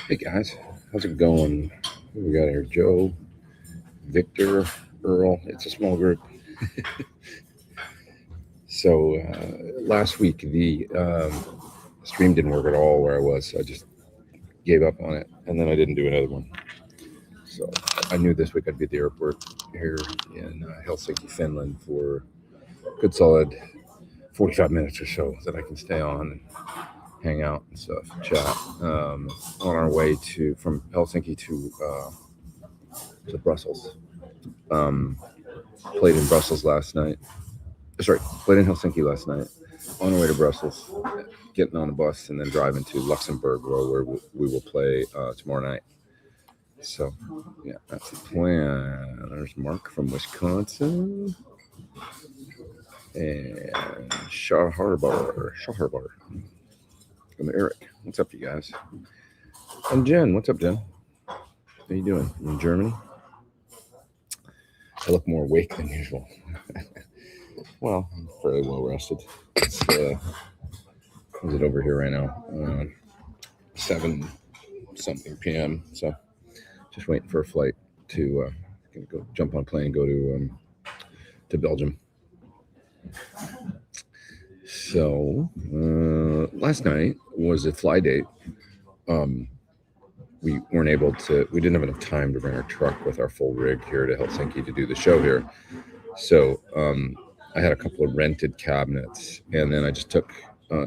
Hey guys, how's it going? We got here Joe, Victor, Earl. It's a small group. So last week the stream didn't work at all where I was, so I just gave up on it, and then I didn't do another one. So I knew this week I'd be at the airport here in Helsinki, Finland, for a good solid 45 minutes or so that I can stay on and hang out and stuff, chat. On our way to from Helsinki to Brussels. Um, Played in Brussels last night. Sorry, played in Helsinki last night. On the way to Brussels, getting on a bus and then driving to Luxembourg, where we will play tomorrow night. So, yeah, that's the plan. There's Mark from Wisconsin and Shaharbar, and Eric. What's up, you guys? And Jen. What's up, Jen? How you doing? You in Germany? I look more awake than usual. Well, I'm fairly well rested. It's is it over here right now? 7 something p.m. So just waiting for a flight to go jump on a plane and go to Belgium. So last night was a fly date. We weren't able to. We didn't have enough time to bring our truck with our full rig here to Helsinki to do the show here. So I had a couple of rented cabinets, and then I just took.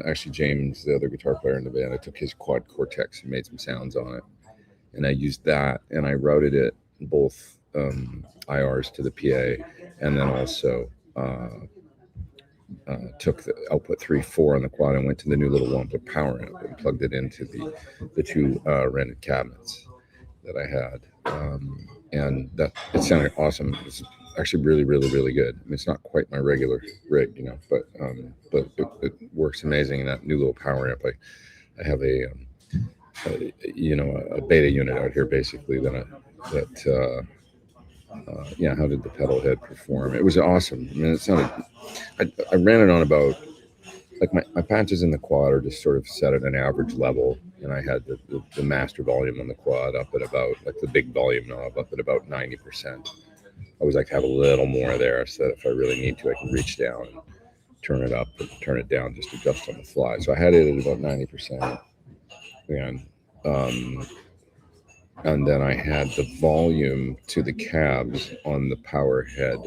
Actually, James, the other guitar player in the band, I took his quad Cortex and made some sounds on it, and I used that, and I routed it both IRs to the PA, and then also took the output 3-4 on the quad and went to the new little 1-foot power amp and plugged it into the two rented cabinets that I had, and that it sounded awesome. It's actually really, really, really good. I mean, it's not quite my regular rig, but it works amazing. And that new little power amp, I have a beta unit out here basically how did the pedal head perform? It was awesome. I mean, it sounded. I ran it on about like my patches in the quad are just sort of set at an average level, and I had the master volume on the quad up at about like the big volume knob up at about 90%. I always like to have a little more there so that if I really need to, I can reach down and turn it up and turn it down, just adjust on the fly. So I had it at about 90%, and then I had the volume to the cabs on the power head.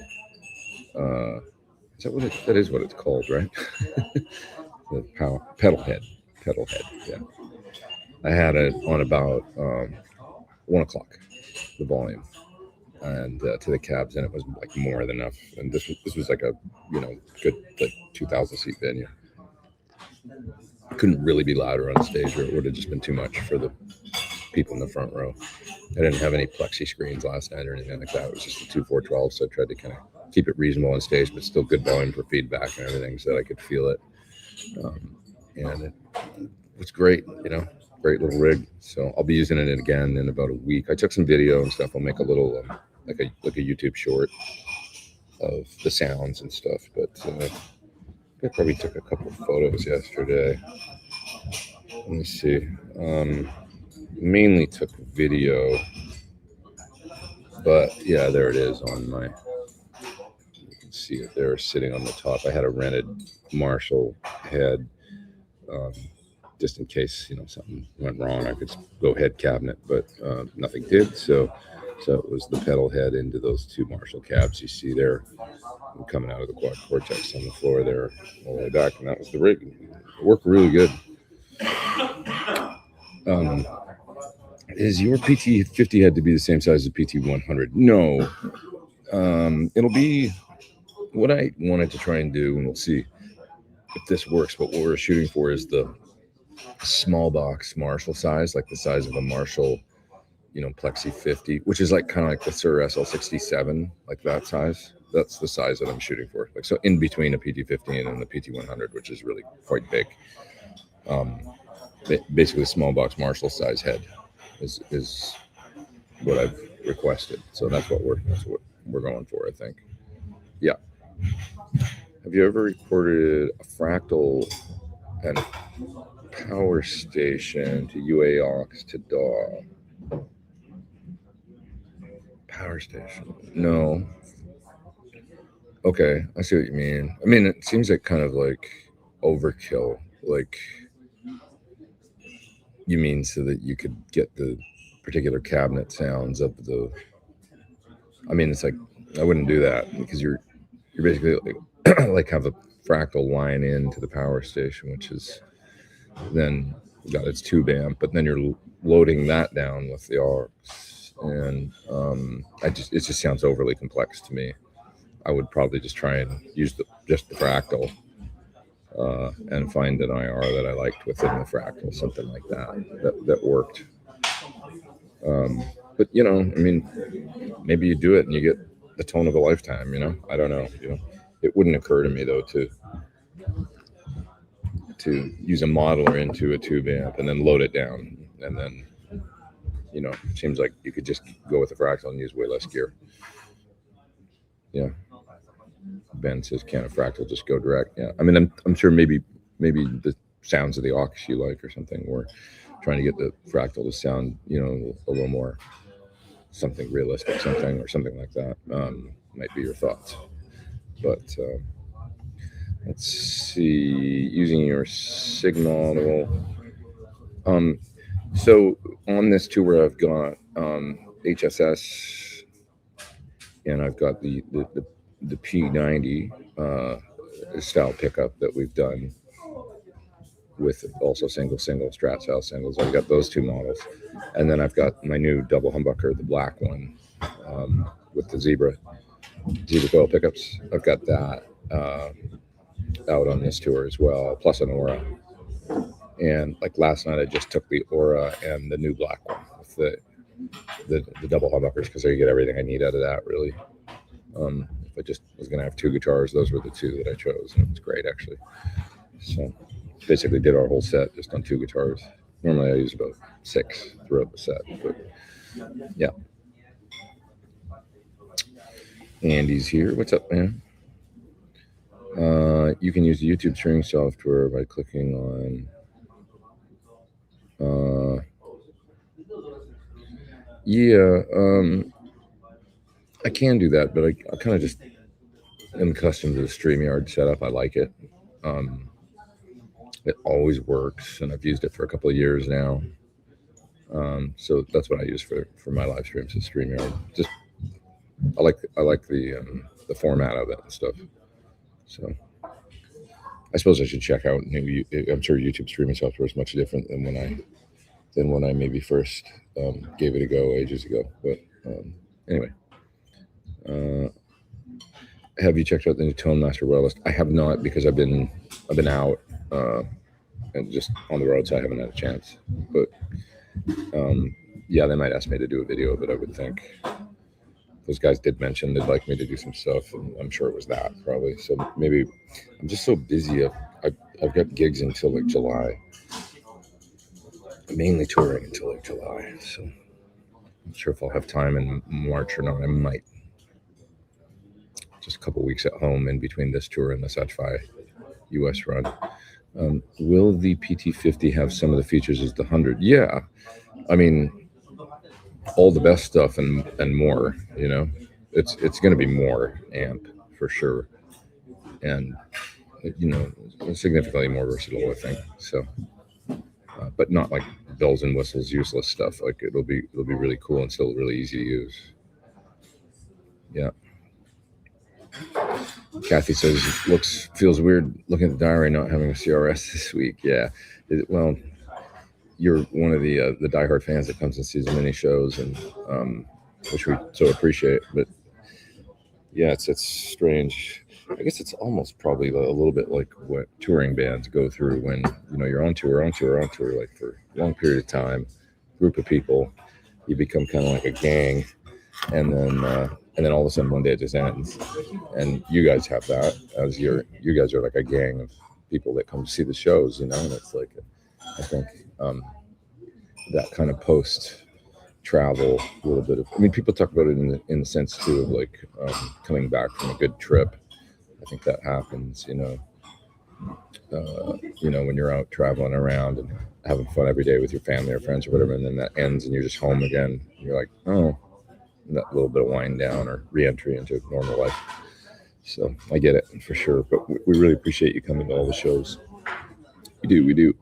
Is that what that is what it's called, right? The pedal head, yeah. I had it on about 1 o'clock, the volume, and to the cabs, and it was like more than enough. And this was like a good like 2,000 seat venue. Couldn't really be louder on stage, or it would have just been too much for the people in the front row. I didn't have any plexi screens last night or anything like that. It was just a 2-4-12, so I tried to kind of keep it reasonable on stage, but still good volume for feedback and everything, so that I could feel it. And it was great, great little rig. So I'll be using it again in about a week. I took some video and stuff. I'll make a little like a YouTube short of the sounds and stuff. But I probably took a couple of photos yesterday. Let me see. Mainly took video, but yeah, there it is on my. You can see it there sitting on the top. I had a rented Marshall head. Just in case something went wrong, I could go head cabinet, but nothing did. So it was the pedal head into those two Marshall cabs you see there, coming out of the quad Cortex on the floor there all the way back, and that was the rig. It worked really good. Is your PT50 had to be the same size as PT100? No. It'll be what I wanted to try and do, and we'll see if this works. But what we're shooting for is the small box Marshall size, like the size of a Marshall, Plexi 50, which is like kind of like the Sir SL67, like that size. That's the size that I'm shooting for. Like, so in between a PT15 and the PT100, which is really quite big. Basically, a small box Marshall size head is what I've requested. So that's what we're going for, I think. Yeah. Have you ever recorded a fractal and power station to UA aux to DAW. Power station. No. Okay, I see what you mean. I mean, it seems like kind of like overkill. Like, you mean so that you could get the particular cabinet sounds of the. I mean, it's like I wouldn't do that because you're basically like have a fractal line into the power station, which is then got its tube amp, but then you're loading that down with the aux, and it just sounds overly complex to me. I would probably just try and use just the fractal and find an IR that I liked within the fractal, something like that worked. But I mean, maybe you do it and you get the tone of a lifetime. I don't know. It wouldn't occur to me though to use a modeler into a tube amp and then load it down, and then it seems like you could just go with the fractal and use way less gear. Yeah. Ben says, "Can a fractal just go direct?" Yeah. I mean, I'm sure maybe the sounds of the aux you like or something, or trying to get the fractal to sound a little more something realistic, something like that might be your thoughts. But let's see, using your SIG model. So on this tour, I've got HSS, and I've got the P90 style pickup that we've done with also single Strat style singles. I've got those two models, and then I've got my new double humbucker, the black one, with the zebra coil pickups. I've got that out on this tour as well, plus an Aura. And like last night, I just took the Aura and the new black one with the double humbuckers, because I get everything I need out of that, really. If I just was going to have two guitars, those were the two that I chose, and it was great, actually. So basically did our whole set just on two guitars. Normally I use about 6 throughout the set, but yeah. Andy's here. What's up, man? You can use the YouTube streaming software by clicking on I can do that, but I kind of just am accustomed to the StreamYard setup. I like it. It always works, and I've used it for a couple of years now. So that's what I use for my live streams, is StreamYard. Just I like the format of it and stuff. So I suppose I should check out new. I'm sure YouTube streaming software is much different than when I maybe first gave it a go ages ago. But anyway, have you checked out the new Tone Master Wireless? I have not, because I've been out and just on the road, so I haven't had a chance. But yeah, they might ask me to do a video of it, I would think. Those guys did mention they'd like me to do some stuff, and I'm sure it was that, probably. So maybe I'm just so busy. I've got gigs until like July. I'm mainly touring until like July, so I'm not sure if I'll have time in March or not. I might. Just a couple weeks at home in between this tour and the Satchfi US run. Will the PT50 have some of the features as the 100? Yeah, I mean, all the best stuff and more. It's going to be more amp for sure, and significantly more versatile, I think. So, but not like bells and whistles, useless stuff. Like it'll be really cool and still really easy to use. Yeah. Kathy says feels weird looking at the diary not having a CRS this week. Yeah, well, you're one of the diehard fans that comes and sees many shows, and which we so appreciate. But yeah, it's strange. I guess it's almost probably a little bit like what touring bands go through when you're on tour, like for a long period of time, group of people, you become kind of like a gang, and then all of a sudden one day it just ends. And you guys have that as you guys are like a gang of people that come to see the shows, and it's like, I think that kind of post travel, a little bit of, I mean, people talk about it in the sense too of like coming back from a good trip. I think that happens, when you're out traveling around and having fun every day with your family or friends or whatever, and then that ends and you're just home again. You're like, oh, that little bit of wind down or re-entry into normal life. So I get it for sure, but we really appreciate you coming to all the shows. We do.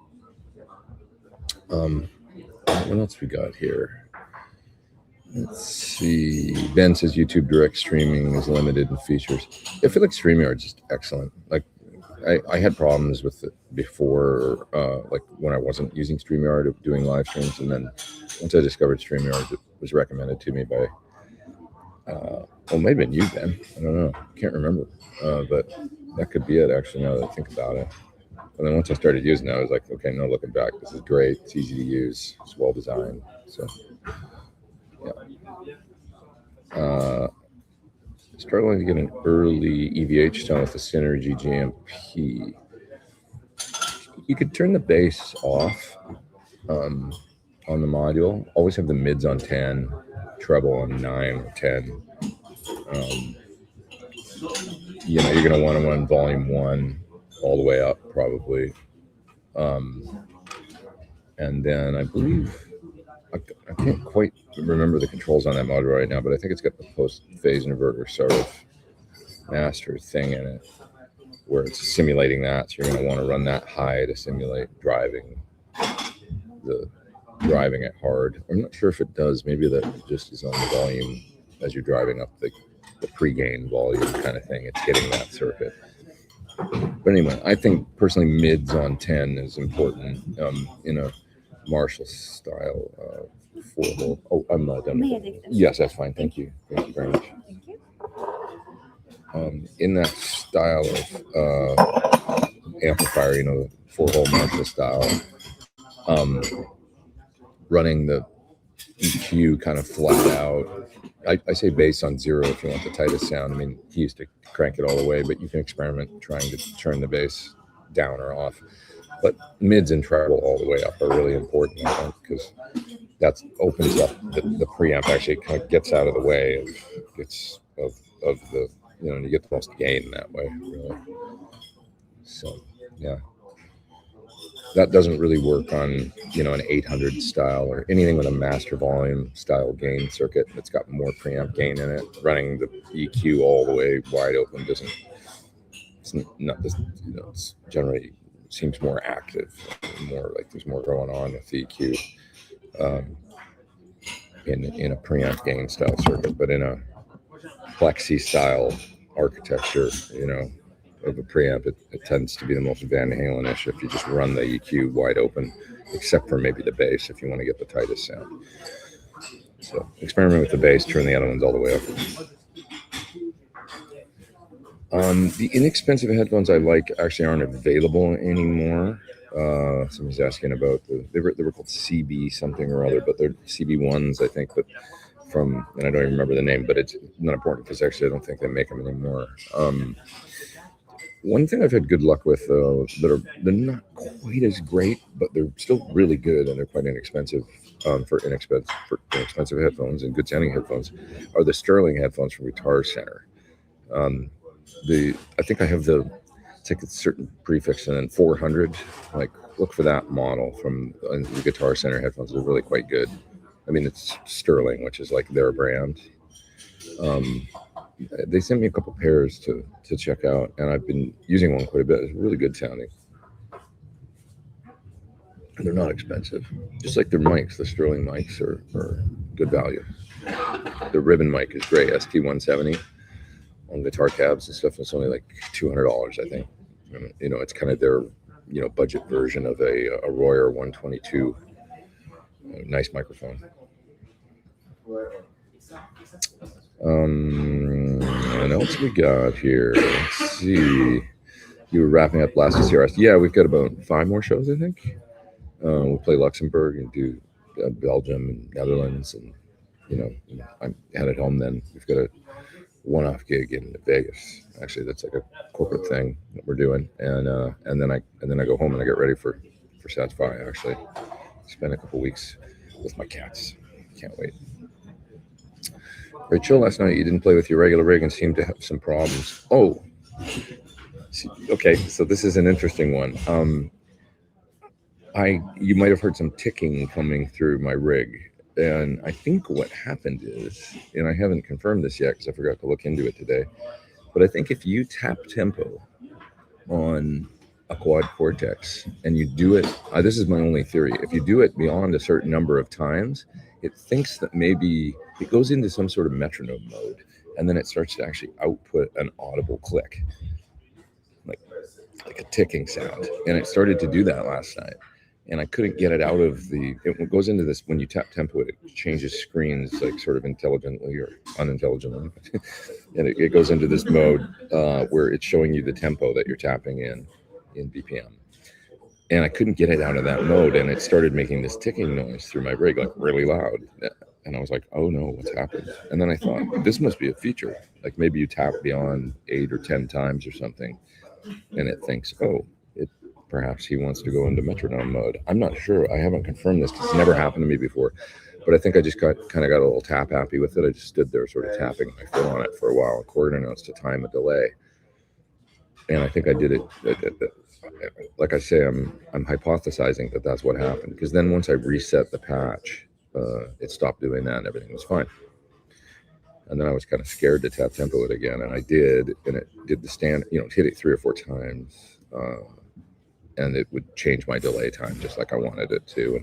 What else we got here? Let's see. Ben says YouTube direct streaming is limited in features. I feel like StreamYard is just excellent. Like I had problems with it before, like when I wasn't using StreamYard of doing live streams, and then once I discovered StreamYard, it was recommended to me by, maybe you, Ben. I don't know. Can't remember. But that could be it, actually, now that I think about it. And then once I started using it, I was like, okay, no, looking back, this is great. It's easy to use. It's well designed. So, yeah. Struggling to get an early EVH tone with the Synergy GMP. You could turn the bass off on the module. Always have the mids on 10, treble on 9 or 10. You're going to want to run volume 1 all the way up, probably. And then I believe, I can't quite remember the controls on that module right now, but I think it's got the post-phase inverter sort of master thing in it, where it's simulating that. So you're going to want to run that high to simulate driving it hard. I'm not sure if it does. Maybe that just is on the volume as you're driving up the pre-gain volume kind of thing. It's getting that circuit. But anyway, I think personally mids on 10 is important in a Marshall style 4-hole. Oh, I'm not done. Yes, that's fine. Thank you. Thank you very much. Thank you. In that style of amplifier, the 4-hole Marshall style, running the EQ kind of flat out. I say bass on 0 if you want the tightest sound. I mean, he used to crank it all the way, but you can experiment trying to turn the bass down or off. But mids and treble all the way up are really important, I think, because that opens up the preamp. Actually kind of gets out of the way of the you get the most gain that way, really. So yeah, that doesn't really work on an 800 style or anything with a master volume style gain circuit that's got more preamp gain in it. Running the EQ all the way wide open it's generally seems more active, more like there's more going on with the EQ in a preamp gain style circuit, but in a plexi style architecture, of a preamp, it tends to be the most Van Halen-ish if you just run the EQ wide open, except for maybe the bass if you want to get the tightest sound. So experiment with the bass, turn the other ones all the way up. The inexpensive headphones I like actually aren't available anymore. Somebody's asking about they were called CB something or other, but they're CB1s, I think, but and I don't even remember the name, but it's not important because actually I don't think they make them anymore. One thing I've had good luck with, they're not quite as great, but they're still really good and they're quite inexpensive for inexpensive headphones and good sounding headphones, are the Sterling headphones from Guitar Center. I think I have it's like a certain prefix and then 400. Like, look for that model from the Guitar Center headphones. They're really quite good. I mean, it's Sterling, which is like their brand. They sent me a couple pairs to check out, and I've been using one quite a bit. It's really good sounding. And they're not expensive. Just like their mics, the Sterling mics are good value. The ribbon mic is great, ST170 on guitar cabs and stuff. It's only like $200, I think. And, it's kind of their budget version of a Royer 122. Nice microphone. What else we got here? Let's see. You were wrapping up last CRS. Yeah, we've got about 5 more shows, I think. We play Luxembourg and do Belgium and Netherlands, and I'm headed home. Then we've got a one-off gig in Vegas. Actually, that's like a corporate thing that we're doing, and then I go home and I get ready for Satisfy. Actually, spend a couple weeks with my cats. Can't wait. Very chill last night. You didn't play with your regular rig and seemed to have some problems. Oh, Okay, so this is an interesting one. You might have heard some ticking coming through my rig, and I think what happened is, and I haven't confirmed this yet because I forgot to look into it today, but I think if you tap tempo on a quad Cortex and you do it, this is my only theory. If you do it beyond a certain number of times, it thinks that maybe it goes into some sort of metronome mode, and then it starts to actually output an audible click, like a ticking sound. And it started to do that last night, and I couldn't get it out of the. It goes into this when you tap tempo, it changes screens like sort of intelligently or unintelligently, and it goes into this mode where it's showing you the tempo that you're tapping in BPM. And I couldn't get it out of that mode, and it started making this ticking noise through my rig, like really loud. And I was like, "Oh no, what's happened?" And then I thought, this must be a feature. Like maybe you tap beyond 8 or 10 times or something, and it thinks, "Oh, perhaps he wants to go into metronome mode." I'm not sure. I haven't confirmed this because it's never happened to me before. But I think I just kind of got a little tap happy with it. I just stood there sort of tapping my foot on it for a while, quarter notes to time a delay. And I think I did it. Like I say, I'm hypothesizing that that's what happened, because then once I reset the patch, it stopped doing that and everything was fine. And then I was kind of scared to tap tempo it again, and I did, and it did the stand, hit it 3 or 4 times, and it would change my delay time just like I wanted it to,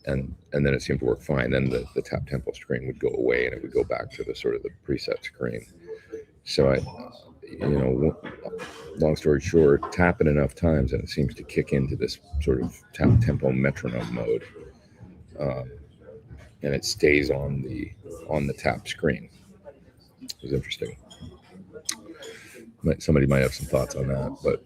and then it seemed to work fine. Then the tap tempo screen would go away, and it would go back to the sort of the preset screen. So long story short, tap it enough times and it seems to kick into this sort of tap tempo metronome mode, and it stays on the tap screen. It was interesting. Somebody might have some thoughts on that, but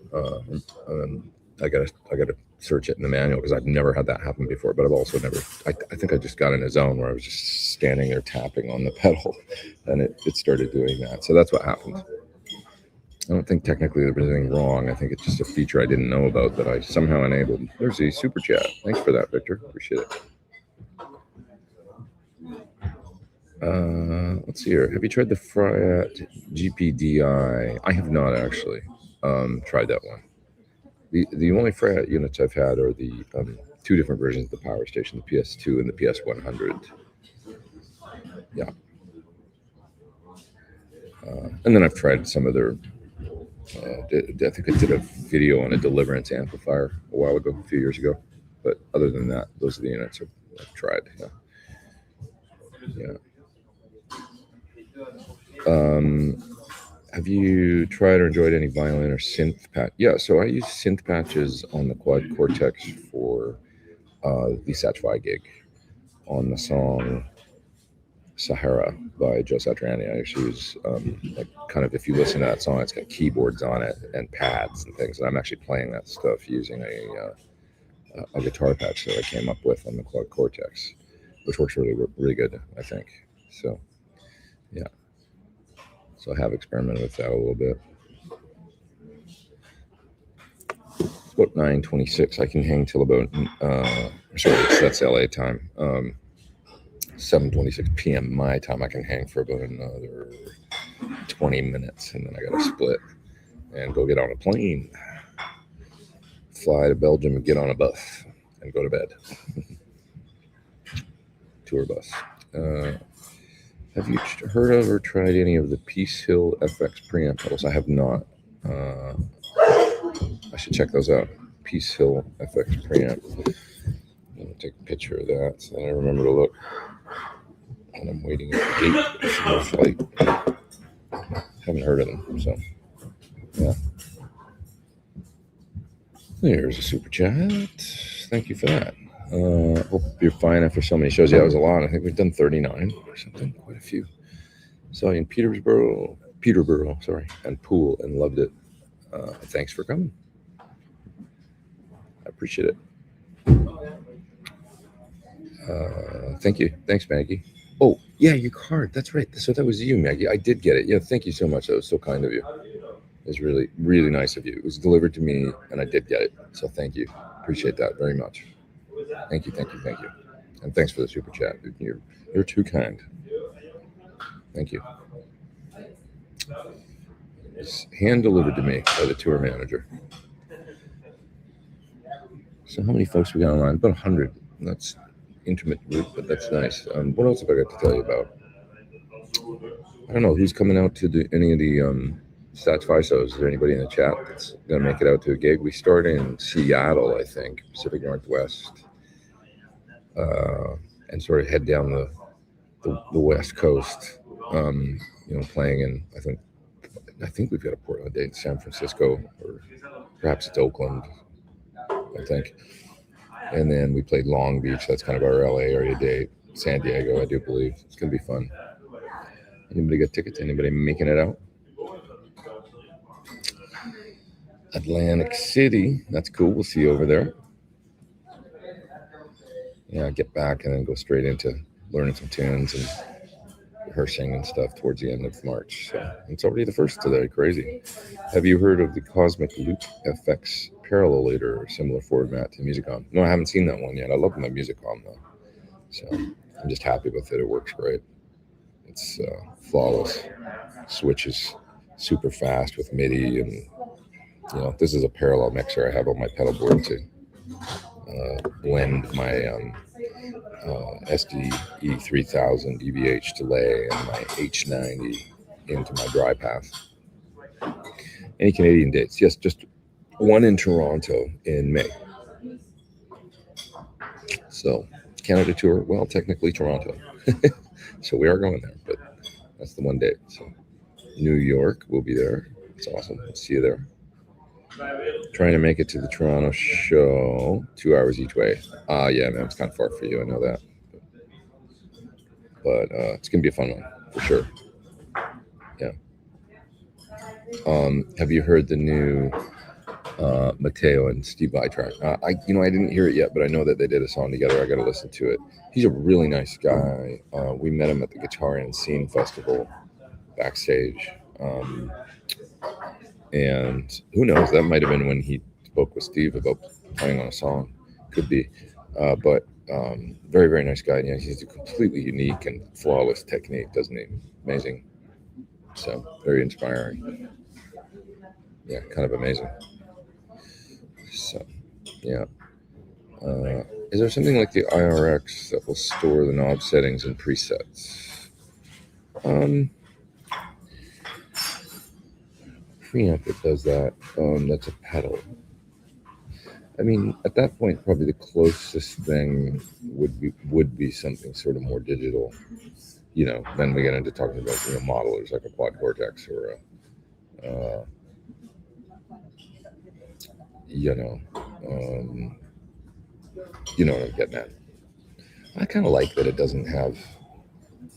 I gotta search it in the manual because I've never had that happen before. But I've also never. I think I just got in a zone where I was just standing there tapping on the pedal, and it started doing that. So that's what happened. I don't think technically there was anything wrong. I think it's just a feature I didn't know about that I somehow enabled. There's a super chat. Thanks for that, Victor. Appreciate it. Let's see here. Have you tried the Friat GPDI? I have not actually tried that one. The only Friat units I've had are the 2 different versions of the power station, the PS2 and the PS100. Yeah. And then I've tried some of their. I think I did a video on a Deliverance amplifier a while ago, a few years ago. But other than that, those are the units I've tried. Yeah. Have you tried or enjoyed any violin or synth patch? Yeah, so I use synth patches on the quad Cortex for the Satch gig on the song Sahara by Joe Satriani. I actually use like kind of, if you listen to that song, it's got keyboards on it and pads and things, and I'm actually playing that stuff using a guitar patch that I came up with on the quad Cortex, which works really good, I think. So yeah, so I have experimented with that a little bit. It's about 9:26. I can hang till about that's LA time. 7:26 p.m. my time. I can hang for about another 20 minutes, and then I got to split and go get on a plane, fly to Belgium and get on a bus and go to bed. Tour bus. Have you heard of or tried any of the Peace Hill FX preamp pedals? I have not. I should check those out. Peace Hill FX preamp. I'm gonna take a picture of that so I remember to look. And I'm waiting at the gate for my flight. Haven't heard of them, so yeah. There's a super chat. Thank you for that. Hope you're fine after so many shows. Yeah, it was a lot. I think we've done 39 or something, quite a few. Saw you in Peterborough, and Poole, and loved it. Thanks for coming. I appreciate it. Thank you. Thanks, Maggie. Oh, yeah, your card. That's right. So that was you, Maggie. I did get it. Yeah, thank you so much. That was so kind of you. It was really, really nice of you. It was delivered to me, and I did get it. So thank you. Appreciate that very much. Thank you. And thanks for the super chat. You're too kind. Thank you. It's hand delivered to me by the tour manager. So how many folks we got online? About 100. That's intimate group, but that's nice. What else have I got to tell you about? I don't know who's coming out to any of the Stats FISOs. Is there anybody in the chat that's going to make it out to a gig? We start in Seattle, I think, Pacific Northwest, and sort of head down the West Coast. Playing in I think we've got a Portland date in San Francisco, or perhaps it's Oakland, I think. And then we played Long Beach. That's kind of our LA area date. San Diego, I do believe. It's going to be fun. Anybody got tickets? Anybody making it out? Atlantic City. That's cool. We'll see you over there. Yeah, get back and then go straight into learning some tunes and rehearsing and stuff towards the end of March. So it's already the first today. Crazy. Have you heard of the Cosmic Loop FX parallelator or similar format to Musicom? No, I haven't seen that one yet. I love my Musicom though. So I'm just happy with it. It works great. It's flawless. Switches super fast with MIDI, and this is a parallel mixer I have on my pedal board to blend my SDE 3000 DVH delay and my H90 into my dry path. Any Canadian dates? Yes, just one in Toronto in May. So Canada tour, well, technically Toronto. So we are going there, but that's the one date. So New York, we'll be there. It's awesome. I'll see you there. Trying to make it to the Toronto show, 2 hours each way. Yeah, man, it's kind of far for you. I know that. But it's going to be a fun one, for sure. Yeah. Have you heard the new Mateo and Steve Vai track? I didn't hear it yet, but I know that they did a song together. I got to listen to it. He's a really nice guy. We met him at the Guitar and Scene Festival backstage. And who knows, that might have been when he spoke with Steve about playing on a song. Could be. But very, very nice guy. Yeah, he's a completely unique and flawless technique, doesn't he? Amazing. So very inspiring. Yeah, kind of amazing. So, yeah. Is there something like the IRX that will store the knob settings and presets? Preamp that does that. That's a pedal. I mean, at that point, probably the closest thing would be something sort of more digital. Then we get into talking about modelers like a quad Cortex or a you know what I'm getting at. I kind of like that it doesn't have,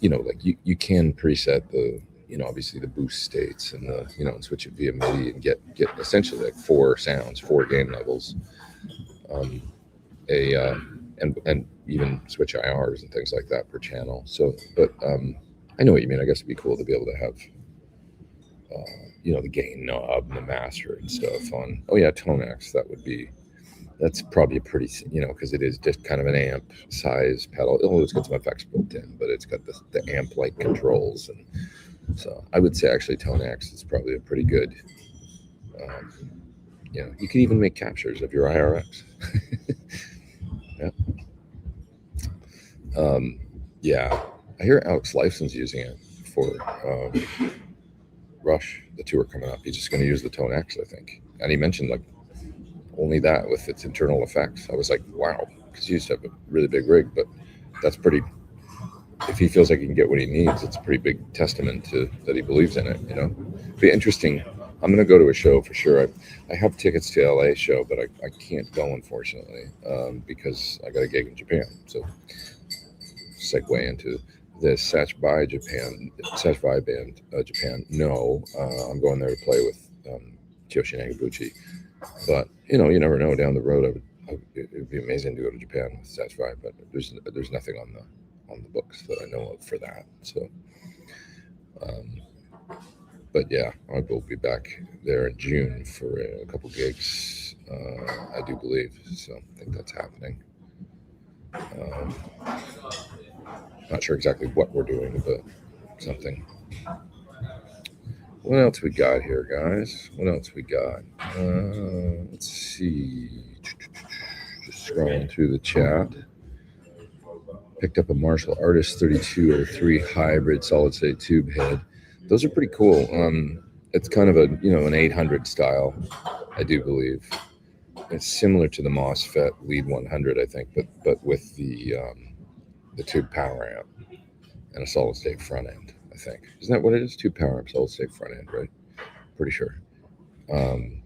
like you can preset the, obviously the boost states and the, and switch it via MIDI and get essentially like 4 sounds, 4 gain levels, and even switch IRs and things like that per channel. So, but I know what you mean. I guess it'd be cool to be able to have, the gain knob and the master and stuff on. Oh yeah, Tonex. That's probably a pretty, because it is just kind of an amp size pedal. It's got some effects built in, but it's got the amp like controls, and so I would say actually Tonex is probably a pretty good. You can even make captures of your IRX. Yeah. Yeah, I hear Alex Lifeson's using it for Rush, the tour coming up. He's just going to use the Tonex, I think, and he mentioned like only that with its internal effects. I was like, wow, because he used to have a really big rig, but that's pretty. If he feels like he can get what he needs, it's a pretty big testament to that he believes in it. Be interesting. I'm going to go to a show for sure. I have tickets to LA show, but I can't go, unfortunately, because I got a gig in Japan. So segue into the Satch Vai band, Japan. No, I'm going there to play with Kiyoshi Nagabuchi. But you never know. Down the road, it would be amazing to go to Japan with Satch Vai, but there's nothing on the books that I know of for that. So, but yeah, I will be back there in June for a couple gigs. I do believe so. I think that's happening. Not sure exactly what we're doing, but something. What else we got here, guys? What else we got? Let's see. Just scrolling through the chat. Picked up a Marshall Artist 3203 hybrid solid state tube head. Those are pretty cool. It's kind of an 800 style, I do believe. It's similar to the MOSFET Lead 100, I think, but with the tube power amp and a solid state front end, I think. Isn't that what it is? Tube power amp, solid state front end, right? Pretty sure. And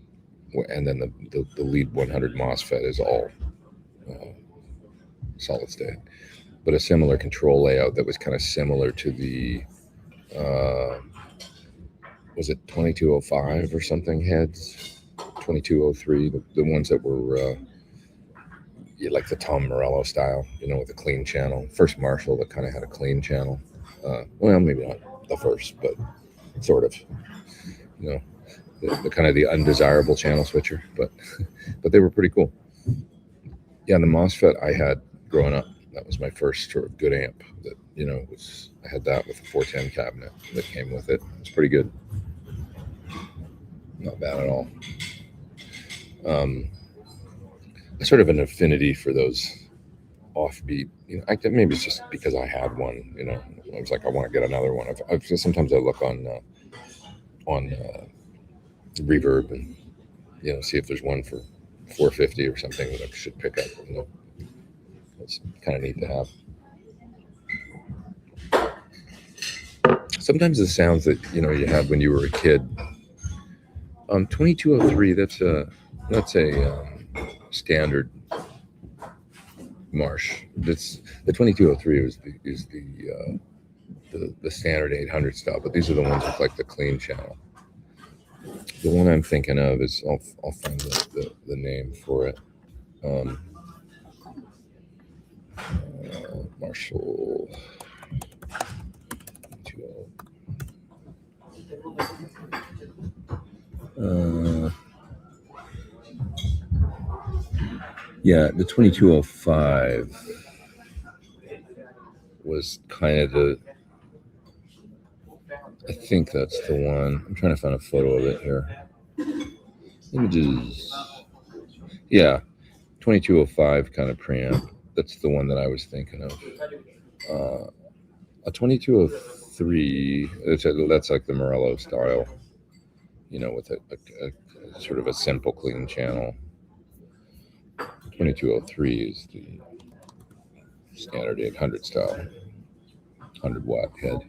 then the Lead 100 MOSFET is all solid state, but a similar control layout that was kind of similar to the was it 2205 or something heads, 2203, the ones that were like the Tom Morello style, with a clean channel. First Marshall that kind of had a clean channel. Well, maybe not the first, but sort of, the kind of the undesirable channel switcher, but they were pretty cool. Yeah, the MOSFET I had growing up, that was my first sort of good amp that, I had that with a 410 cabinet that came with it. It was pretty good. Not bad at all. I sort of an affinity for those offbeat, maybe it's just because I had one, I was like, I want to get another one. Sometimes I look on Reverb and, see if there's one for 450 or something that I should pick up. It's kind of neat to have. Sometimes the sounds that, you had when you were a kid, 2203, that's a standard Marsh. That's the 2203 is the standard 800 style, but these are the ones with like the clean channel. The one I'm thinking of is I'll find the name for it. Marshall. Yeah, the 2205 was kind of I think that's the one. I'm trying to find a photo of it here. Images. Yeah, 2205 kind of preamp. That's the one that I was thinking of. A 2203, that's like the Morello style, with a sort of a simple clean channel. 2203 is the standard 800 style, 100 watt head.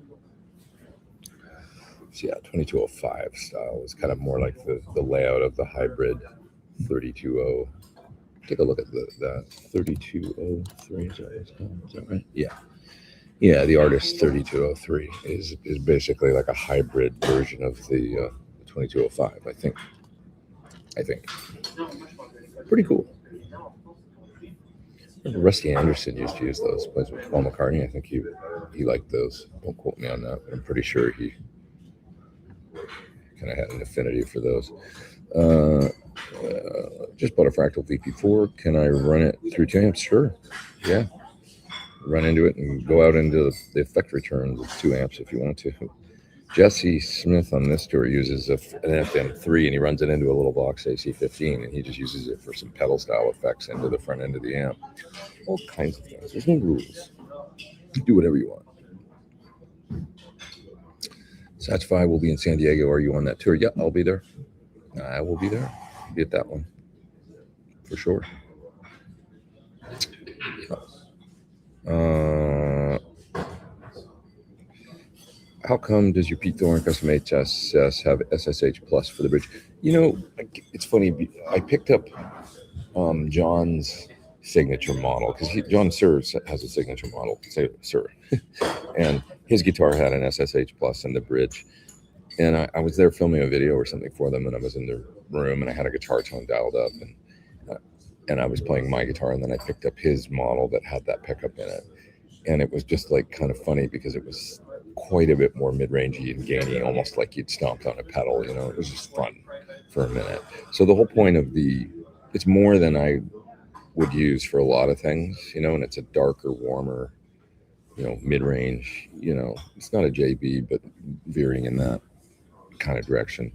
So yeah, 2205 style is kind of more like the layout of the hybrid 320. Take a look at that 3203. Is that right? Yeah. Yeah, the Artist 3203 is basically like a hybrid version of the 2205, I think. Pretty cool. Rusty Anderson used to use those. Plays with Paul McCartney. I think he liked those. Don't quote me on that, but I'm pretty sure he kind of had an affinity for those. Just bought a Fractal VP4. Can I run it through 2 amps? Sure. Yeah. Run into it and go out into the effect returns of 2 amps if you want to. Jesse Smith on this tour uses an FM3 and he runs it into a little box AC15 and he just uses it for some pedal style effects into the front end of the amp. All kinds of things. There's no rules. You do whatever you want. Satch5 will be in San Diego. Are you on that tour? Yeah, I'll be there. I will be there. Be at that one for sure. How come does your Pete Thorn custom HSS have SSH plus for the bridge? It's funny. I picked up John's signature model because John Sir has a signature model, Sir, and his guitar had an SSH plus in the bridge. And I was there filming a video or something for them, and I was in their room, and I had a guitar tone dialed up, and I was playing my guitar, and then I picked up his model that had that pickup in it, and it was just like kind of funny because it was quite a bit more mid-rangey and gainy, almost like you'd stomped on a pedal. It was just fun for a minute. So the whole point of it's more than I would use for a lot of things, and it's a darker, warmer, mid-range. It's not a JB, but veering in that. kind of direction.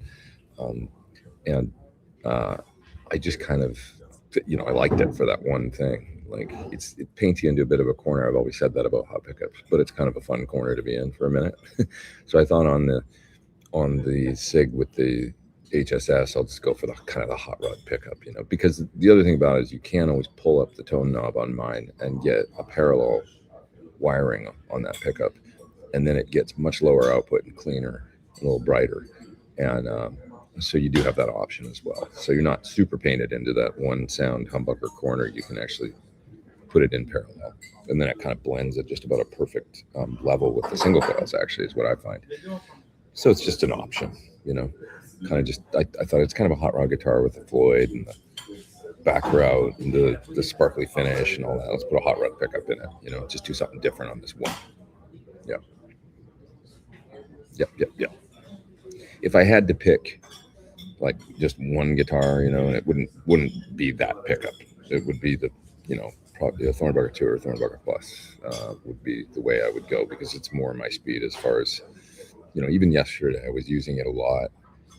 And I just kind of, I liked it for that one thing. Like it paints you into a bit of a corner. I've always said that about hot pickups, but it's kind of a fun corner to be in for a minute. So I thought on the SIG with the HSS, I'll just go for the kind of the hot rod pickup, because the other thing about it is you can always pull up the tone knob on mine and get a parallel wiring on that pickup, and then it gets much lower output and cleaner, a little brighter, and so you do have that option as well. So you're not super painted into that one sound humbucker corner. You can actually put it in parallel, and then it kind of blends at just about a perfect level with the single coils, actually, is what I find. So it's just an option, kind of just, I thought it's kind of a hot rod guitar with the Floyd and the back route and the sparkly finish and all that. Let's put a hot rod pickup in it, just do something different on this one. Yep. If I had to pick like just one guitar, and it wouldn't be that pickup. It would be the, probably a Thornbucker 2 or a Thornbucker Plus would be the way I would go, because it's more my speed as far as, even yesterday I was using it a lot.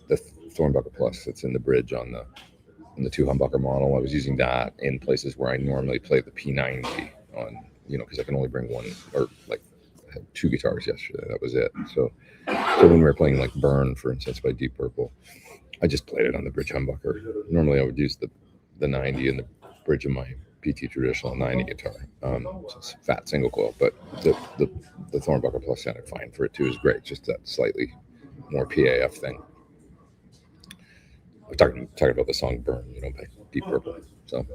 The Thornbucker Plus that's in the bridge on the 2 humbucker model, I was using that in places where I normally play the P90 on, because I can only bring one, or like I had 2 guitars yesterday. That was it. So when we were playing like Burn, for instance, by Deep Purple, I just played it on the bridge humbucker. Normally I would use the 90 in the bridge of my PT traditional 90 guitar. It's a fat single coil, but the Thornbucker Plus sounded fine for it too. Is great, just that slightly more PAF thing. We're talking about the song Burn, by Deep Purple. So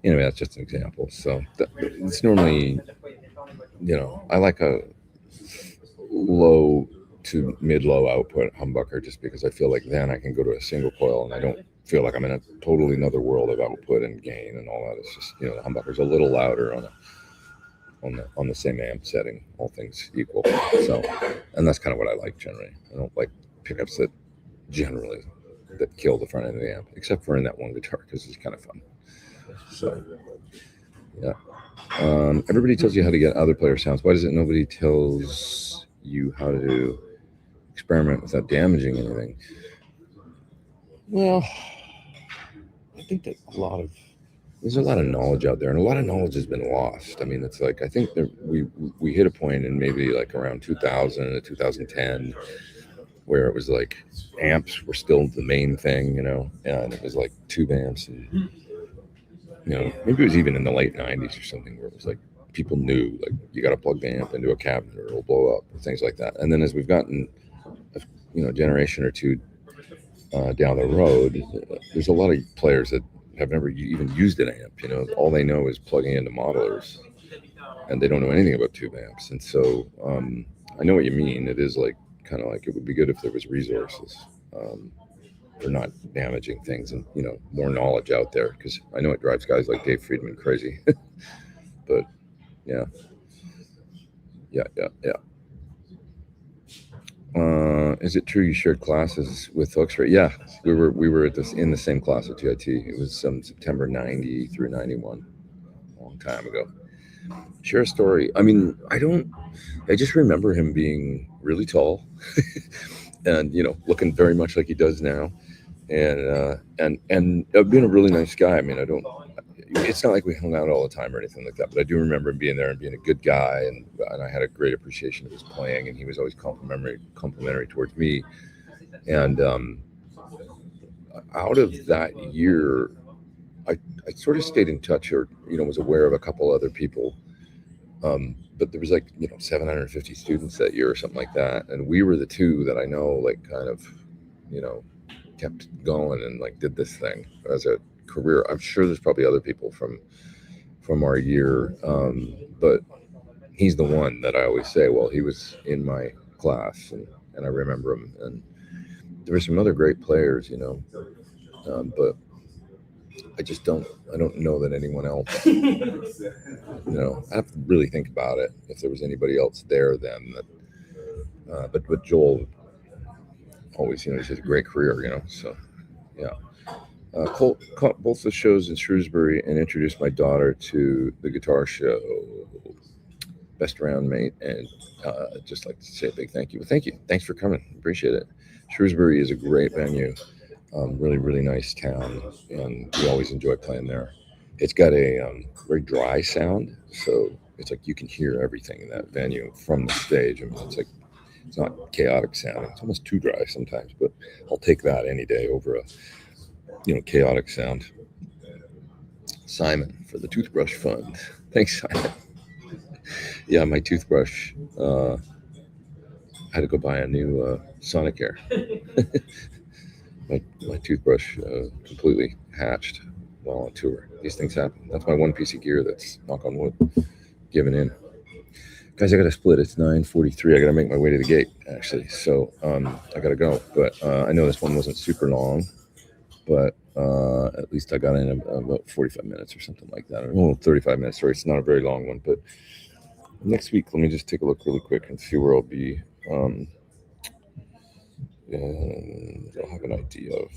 anyway, that's just an example. So it's normally, I like a low to mid-low output humbucker, just because I feel like then I can go to a single coil and I don't feel like I'm in a totally another world of output and gain and all that. It's just, the humbucker's a little louder on the same amp setting, all things equal. So, and that's kind of what I like generally. I don't like pickups that kill the front end of the amp, except for in that one guitar, because it's kind of fun. So yeah. Everybody tells you how to get other player sounds. Why does it nobody tells you how to experiment without damaging anything? Well, I think that there's a lot of knowledge out there, and a lot of knowledge has been lost. I mean, it's like, I think that we hit a point in maybe like around 2000 to 2010 where it was like amps were still the main thing, and it was like tube amps, and maybe it was even in the late 90s or something, where it was like people knew, like, you got to plug the amp into a cabinet or it'll blow up, or things like that. And then as we've gotten a generation or two down the road, there's a lot of players that have never even used an amp. All they know is plugging into modelers, and they don't know anything about tube amps. And so I know what you mean. It is like kind of like, it would be good if there was resources for not damaging things, and more knowledge out there, because I know it drives guys like Dave Friedman crazy. But yeah. Is it true you shared classes with folks? Right? Yeah, we were in the same class at GIT. It was September 90 through 91, a long time ago. Share a story. I mean, I just remember him being really tall and looking very much like he does now, and being a really nice guy. I mean, it's not like we hung out all the time or anything like that, but I do remember him being there and being a good guy, and I had a great appreciation of his playing, and he was always complimentary towards me. And out of that year, I sort of stayed in touch, or was aware of a couple other people, but there was like 750 students that year or something like that, and we were the 2 that I know, like, kind of kept going and like did this thing as a career. I'm sure there's probably other people from our year, but he's the one that I always say, well, he was in my class, and I remember him. And there were some other great players, but I don't know that anyone else, I have to really think about it, if there was anybody else there then that, but Joel always, he's had a great career, so yeah. Colt caught both the shows in Shrewsbury and introduced my daughter to the guitar show. Best around, mate. And just like to say a big thank you. Well, thank you. Thanks for coming. Appreciate it. Shrewsbury is a great venue. Really, really nice town, and we always enjoy playing there. It's got a very dry sound, so it's like you can hear everything in that venue from the stage. I mean, it's not chaotic sounding. It's almost too dry sometimes, but I'll take that any day over a chaotic sound. Simon for the toothbrush fund. Thanks, Simon. Yeah, my toothbrush. I had to go buy a new Sonicare. my toothbrush completely hatched while on tour. These things happen. That's my one piece of gear that's, knock on wood, giving in. Guys, I got to split. It's 9:43. I got to make my way to the gate, actually. So I got to go. But I know this one wasn't super long, but at least I got in about 45 minutes or something like that. Well, 35 minutes. Sorry, it's not a very long one. But next week, let me just take a look really quick and see where I'll be. And I'll have an idea of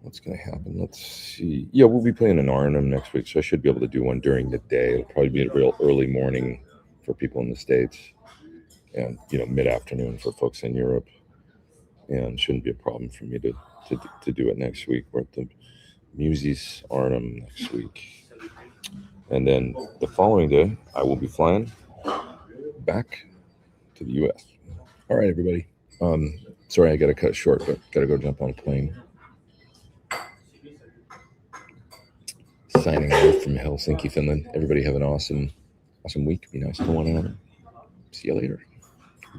what's going to happen. Let's see. Yeah, we'll be playing in Arnhem next week, so I should be able to do one during the day. It'll probably be a real early morning for people in the States, and mid-afternoon for folks in Europe. And shouldn't be a problem for me to do it next week. We're at the Muses Arnhem next week, and then the following day I will be flying back to the U.S. All right, everybody. Sorry, I got to cut it short, but got to go jump on a plane. Signing off from Helsinki, Finland. Everybody have an awesome week. Be nice to one another. See you later.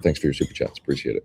Thanks for your super chats. Appreciate it.